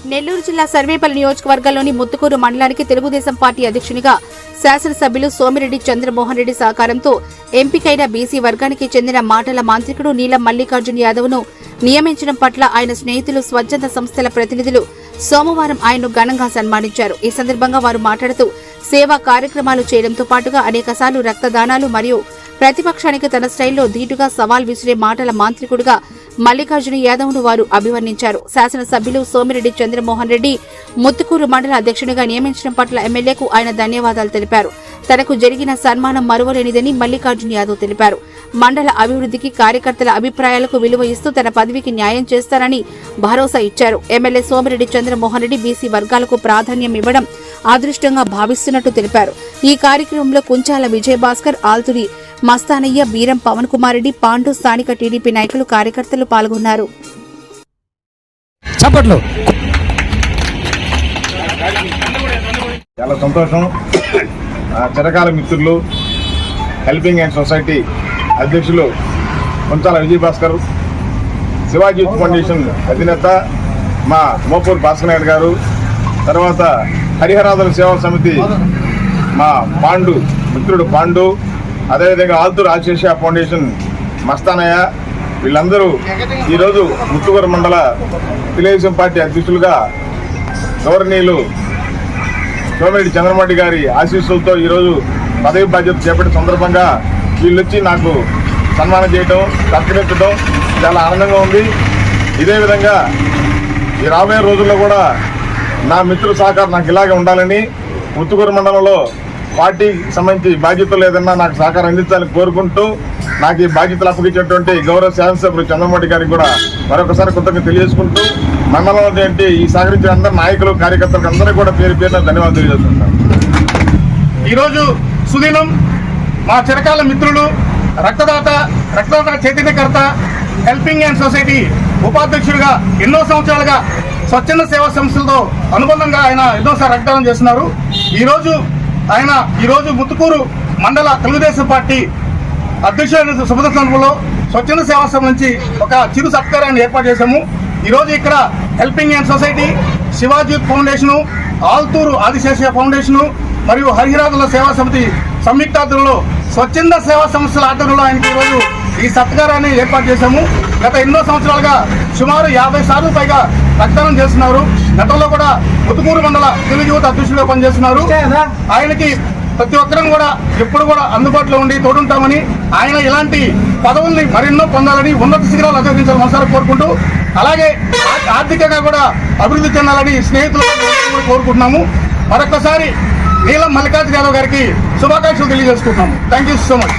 నెల్లూరు జిల్లా సర్వేపల్లి నియోజకవర్గంలోని ముత్తుకూరు మండలానికి తెలుగుదేశం పార్టీ అధ్యక్షునిగా శాసనసభ్యులు సోమిరెడ్డి చంద్రమోహన్ రెడ్డి సహకారంతో ఎంపికైన బీసీ వర్గానికి చెందిన మాటల మాంత్రికుడు నీలం మల్లికార్జున్ యాదవ్ ను నియమించడం పట్ల ఆయన స్నేహితులు, స్వచ్ఛంద సంస్థల ప్రతినిధులు సోమవారం ఆయన్ను ఘనంగా సన్మానించారు. ఈ సందర్భంగా వారు మాట్లాడుతూ సేవా కార్యక్రమాలు చేయడంతో పాటుగా అనేకసార్లు రక్తదానాలు మరియు ప్రతిపక్షానికి తన స్టైల్లో ధీటుగా సవాల్ విసిరే మాటల మాంత్రికుడిగా మల్లికార్జున యాదవ్ ను వారు అభివర్ణించారు. శాసనసభ్యులు సోమిరెడ్డి చంద్రమోహన్ రెడ్డి ముత్తుకూరు మండల అధ్యక్షునిగా నియమించడం పట్ల ఎమ్మెల్యేకు ఆయన ధన్యవాదాలు తెలిపారు. తనకు జరిగిన సన్మానం మరువలేనిదని మల్లికార్జున యాదవ్ తెలిపారు. మండల అభివృద్ధికి కార్యకర్తల అభిప్రాయాలకు విలువ ఇస్తూ తన పదవికి న్యాయం చేస్తారని భరోసా ఇచ్చారు. ఎమ్మెల్యే సోమిరెడ్డి చంద్రమోహన్ రెడ్డి బీసీ వర్గాలకు ప్రాధాన్యం ఇవ్వడం అదృష్టంగా భావిస్తున్నట్టు తెలిపారు. ఈ కార్యక్రమంలో కుంచాల విజయభాస్కర్, ఆల్తురి మస్తానయ్య, బీరం పవన్ కుమార్ రెడ్డి, పాండు, స్థానిక టీడీపీ నాయకులు, కార్యకర్తలు పాల్గొన్నారు. చాలా సంతోషం. చిరకాల మిత్రులు, హెల్పింగ్ హ్యాండ్ సొసైటీ అధ్యక్షులు కుంచాల విజయభాస్కర్, శివాజీ ఫౌండేషన్ అధినేత మా మోపూర్ భాస్కర్ నాయుడు గారు, తర్వాత హరిహరాదుల సేవా సమితి మా పాండు మిత్రుడు పాండు, అదేవిధంగా ఆల్తూరు ఆశేష ఫౌండేషన్ మస్తానయ్య, వీళ్ళందరూ ఈరోజు ముత్తుకూరు మండల తెలుగుదేశం పార్టీ అధ్యక్షులుగా గౌరవనీయులు సోమిరెడ్డి చంద్రమోహన్ గారి ఆశీస్సులతో ఈరోజు పదవి బాధ్యత చేపట్టిన సందర్భంగా వీళ్ళొచ్చి నాకు సన్మానం చేయడం, సత్కరించడం చాలా ఆనందంగా ఉంది. ఇదే విధంగా ఈ రాబోయే రోజుల్లో కూడా నా మిత్రుల సహకారం నాకు ఇలాగే ఉండాలని, ముత్తుకూరు మండలంలో పార్టీకి సంబంధించి బాధ్యతలు ఏదన్నా నాకు సహకారం అందించాలని కోరుకుంటూ, నాకు ఈ బాధ్యతలు అప్పగించేటువంటి గౌరవ శాసనసభ్యులు చంద్రమోహన్ గారికి కూడా మరొకసారి కృతజ్ఞతలు తెలియజేసుకుంటూ, మండలంలో ఈ సహకరించిన అందరూ నాయకులు, కార్యకర్తలకు అందరూ కూడా పేరు పేరున ధన్యవాదాలు తెలియజేస్తున్నాను. ఈరోజు సుదినం మా చిరకాల మిత్రులు, రక్తదాత చైతన్యకర్త, హెల్పింగ్ హ్యాండ్ సొసైటీ ఉపాధ్యక్షుడిగా ఎన్నో సంవత్సరాలుగా స్వచ్ఛంద సేవా సంస్థలతో అనుబంధంగా ఆయన ఎన్నోసార్లు రక్తదానం చేస్తున్నారు. ఈరోజు ముత్తుకూరు మండల తెలుగుదేశం పార్టీ అధ్యక్షుల శుభ సందర్భంలో స్వచ్ఛంద సేవా సంస్థ నుంచి ఒక చిరు సత్కారాన్ని ఏర్పాటు చేశాము. ఈరోజు ఇక్కడ helping hand society, Shivaji foundation, Alturu Adisesha foundation మరియు హరిహరాదుల సేవా సమితి సంయుక్త ఆధ్వర్యంలో స్వచ్ఛంద సేవా సంస్థల ఆధ్వర్యంలో ఆయనకి ఈరోజు ఈ సత్కారాన్ని ఏర్పాటు చేశాము. గత ఎన్నో సంవత్సరాలుగా సుమారు 50 సార్లు పైగా రక్తదానం చేస్తున్నారు. గతంలో కూడా ముత్తుకూరు మండల తెలుగు యువత అధ్యక్షులుగా పనిచేస్తున్నారు. ఆయనకి ప్రతి ఒక్కరం కూడా ఎప్పుడు కూడా అందుబాటులో ఉండి తోడుంటామని, ఆయన ఇలాంటి పదవుల్ని మరెన్నో పొందాలని, ఉన్నత శిఖరాలు అధిరోహించాలని మనసారి కోరుకుంటూ, అలాగే ఆర్థికంగా కూడా అభివృద్ధి చెందాలని స్నేహితులు కోరుకుంటున్నాము. మరొకసారి నీలం మల్లికార్జున యాదవ్ గారికి శుభాకాంక్షలు తెలియజేసుకుంటున్నాము. Thank you so much.